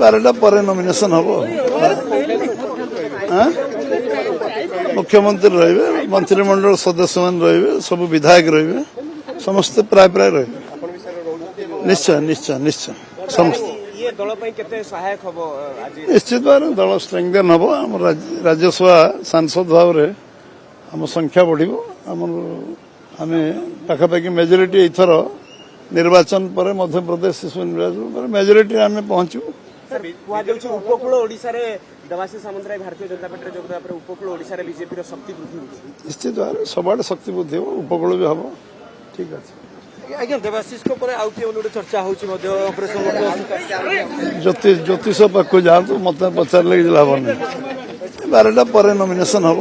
12टा पर नॉमिनेशन हम मुख्यमंत्री रहिबे मंत्रिमंडल सदस्य मान रहिबे सब विधायक रहिबे समस्त प्राय प्राय रहिबे निश्चय निश्चय निश्चय समस्त ये दल केते सहायक हबो आज निश्चित भाव दल स्ट्रेंथन हम राज्यसभा सांसद भाव आम संख्या बढ़ आम पाखापाखि मेजोरिटी एथर निर्वाचन पर मध्य प्रदेश शिशु निर्वाचन पर मेजोरिटी आम पहुंचू उपकूल ओडिशा रे देवाशीष सामंतराय भारतीय जनता पार्टी जोग देवा पर उपकूल ओडिशा रे बीजेपी रो शक्ति वृद्धि होछि निश्चित भाव सबआडे शक्ति वृद्धि हो उपकूल भी हम ठीक अच्छे आज्ञा देवाशीष को पर आउ के गोटे चर्चा होछि मध्य ऑपरेशन ज्योतिष पाख जातु मत पचारे लाभ नहीं 12टा पर नॉमिनेशन हम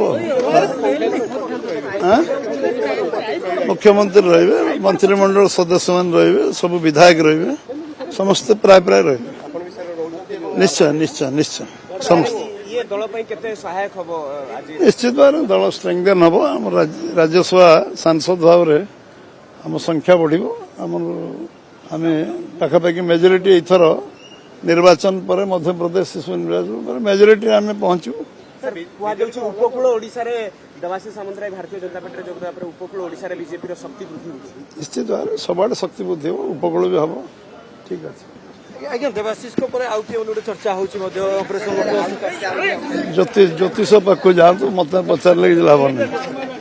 मुख्यमंत्री रहिबे मंत्रिमंडल सदस्य मान रहिबे सब विधायक रहिबे समस्त प्राय प्राय रहिबे निश्चय निश्चय निश्चय समस्त ये दल केते सहायक हबो आज निश्चित भाव दल स्ट्रेंथन हम राज्यसभा सांसद भाव आम संख्या बढ़ आम पाखापाखि मेजोरिटी एथर निर्वाचन पर मध्य प्रदेश शिशु निर्वाचन पर मेजोरिटी आम पहुंचू उपकूल ओडिशा रे देवाशीष सामंतराय भारतीय जनता पार्टी जोग देवा पर उपकूल ओडिशा रे बीजेपी रो शक्ति वृद्धि होछि निश्चित भाव सबआडे शक्ति वृद्धि हो उपकूल भी हम ठीक अच्छे आज्ञा देवाशीष को पर आउ के गोटे चर्चा होछि मध्य ऑपरेशन ज्योतिष पाख जातु मत पचारे लाभ नहीं